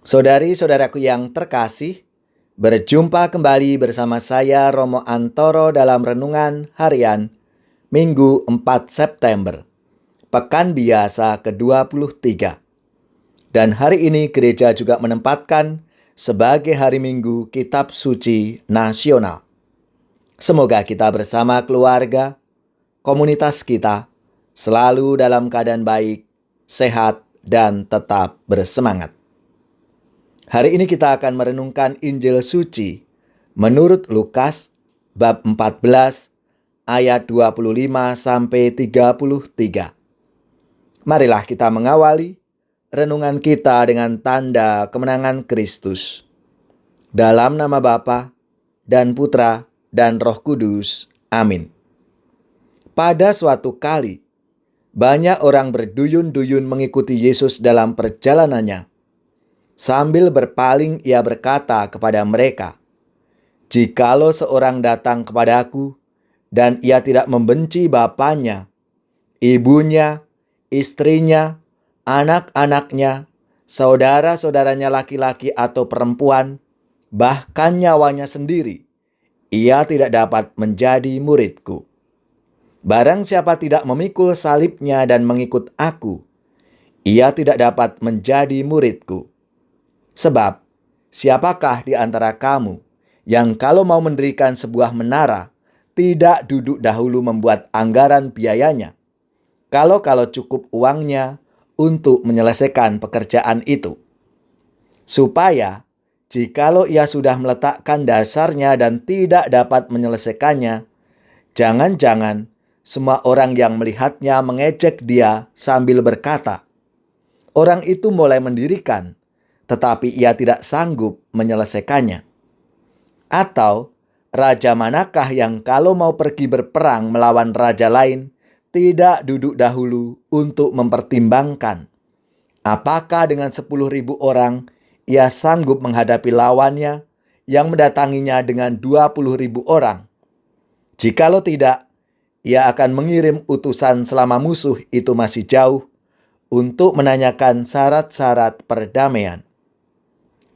Saudari-saudaraku yang terkasih, berjumpa kembali bersama saya Romo Antoro dalam Renungan Harian Minggu 4 September, Pekan Biasa ke-23. Dan hari ini gereja juga menempatkan sebagai hari Minggu Kitab Suci Nasional. Semoga kita bersama keluarga, komunitas kita, selalu dalam keadaan baik, sehat, dan tetap bersemangat. Hari ini kita akan merenungkan Injil Suci menurut Lukas bab 14 ayat 25 sampai 33. Marilah kita mengawali renungan kita dengan tanda kemenangan Kristus. Dalam nama Bapa dan Putra dan Roh Kudus. Amin. Pada suatu kali, banyak orang berduyun-duyun mengikuti Yesus dalam perjalanannya. Sambil berpaling ia berkata kepada mereka, "Jikalau seorang datang kepadaku dan ia tidak membenci bapaknya, ibunya, istrinya, anak-anaknya, saudara-saudaranya laki-laki atau perempuan, bahkan nyawanya sendiri, ia tidak dapat menjadi muridku. Barang siapa tidak memikul salibnya dan mengikut aku, ia tidak dapat menjadi muridku. Sebab, siapakah di antara kamu yang kalau mau mendirikan sebuah menara, tidak duduk dahulu membuat anggaran biayanya, kalau cukup uangnya untuk menyelesaikan pekerjaan itu? Supaya, jikalau ia sudah meletakkan dasarnya dan tidak dapat menyelesaikannya, jangan-jangan semua orang yang melihatnya mengejek dia sambil berkata, 'Orang itu mulai mendirikan, tetapi ia tidak sanggup menyelesaikannya.' Atau, raja manakah yang kalau mau pergi berperang melawan raja lain, tidak duduk dahulu untuk mempertimbangkan, apakah dengan 10.000 orang ia sanggup menghadapi lawannya yang mendatanginya dengan 20.000 orang? Jikalau tidak, ia akan mengirim utusan selama musuh itu masih jauh untuk menanyakan syarat-syarat perdamaian.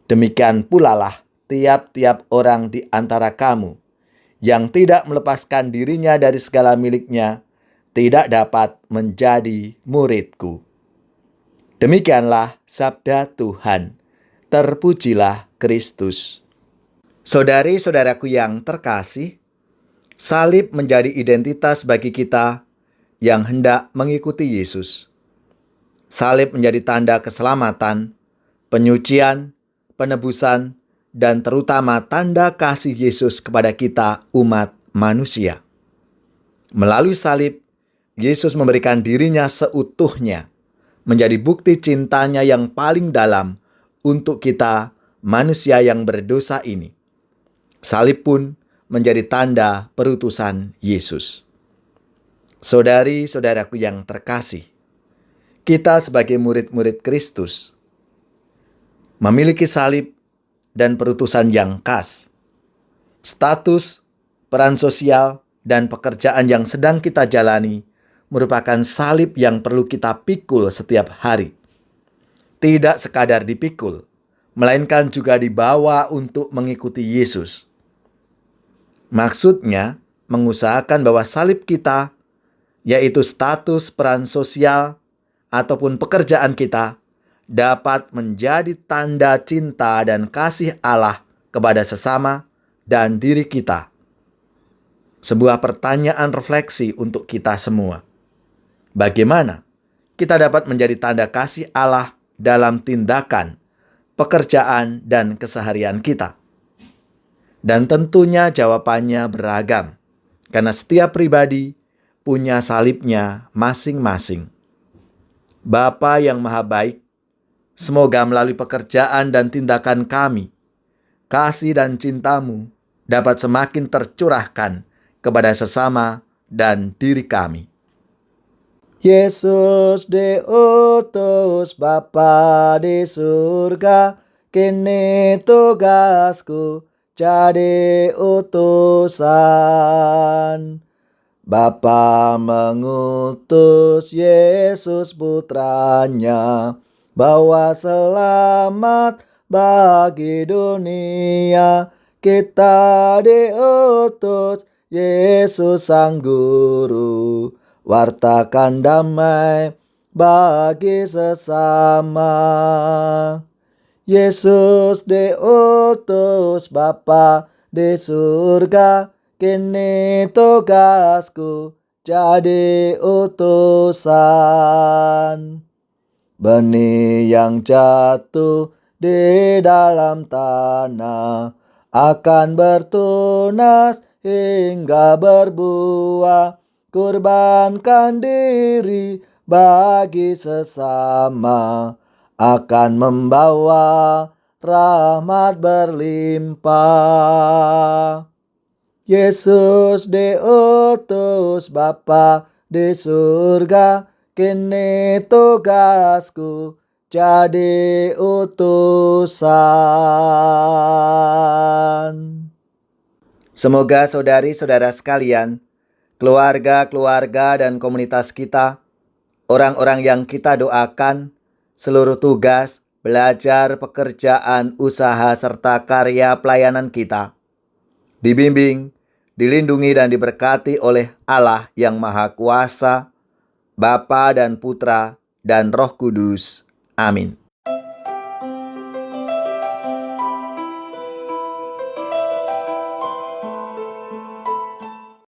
Demikian pula lah tiap-tiap orang di antara kamu yang tidak melepaskan dirinya dari segala miliknya tidak dapat menjadi muridku." Demikianlah sabda Tuhan. Terpujilah Kristus. Saudari-saudaraku yang terkasih, salib menjadi identitas bagi kita yang hendak mengikuti Yesus. Salib menjadi tanda keselamatan, penyucian, penebusan, dan terutama tanda kasih Yesus kepada kita umat manusia. Melalui salib, Yesus memberikan dirinya seutuhnya, menjadi bukti cintanya yang paling dalam untuk kita manusia yang berdosa ini. Salib pun menjadi tanda perutusan Yesus. Saudari-saudaraku yang terkasih, kita sebagai murid-murid Kristus memiliki salib dan perutusan yang khas. Status, peran sosial, dan pekerjaan yang sedang kita jalani merupakan salib yang perlu kita pikul setiap hari. Tidak sekadar dipikul, melainkan juga dibawa untuk mengikuti Yesus. Maksudnya, mengusahakan bahwa salib kita, yaitu status, peran sosial, ataupun pekerjaan kita, dapat menjadi tanda cinta dan kasih Allah kepada sesama dan diri kita. Sebuah pertanyaan refleksi untuk kita semua. Bagaimana kita dapat menjadi tanda kasih Allah dalam tindakan, pekerjaan, dan keseharian kita? Dan tentunya jawabannya beragam, karena setiap pribadi punya salibnya masing-masing. Bapa yang Maha Baik, semoga melalui pekerjaan dan tindakan kami, kasih dan cinta-Mu dapat semakin tercurahkan kepada sesama dan diri kami. Yesus diutus Bapa di surga, kini tugasku jadi utusan. Bapa mengutus Yesus putranya, bawa selamat bagi dunia. Kita diutus Yesus Sang Guru, wartakan damai bagi sesama. Yesus diutus Bapa di surga, kini tugasku jadi utusan. Benih yang jatuh di dalam tanah akan bertunas hingga berbuah. Kurbankan diri bagi sesama akan membawa rahmat berlimpah. Yesus diutus Bapa di surga, kini tugasku jadi utusan. Semoga saudari-saudara sekalian, keluarga-keluarga dan komunitas kita, orang-orang yang kita doakan, seluruh tugas, belajar, pekerjaan, usaha, serta karya pelayanan kita dibimbing, dilindungi dan diberkati oleh Allah yang Maha Kuasa, Bapa dan Putra dan Roh Kudus. Amin.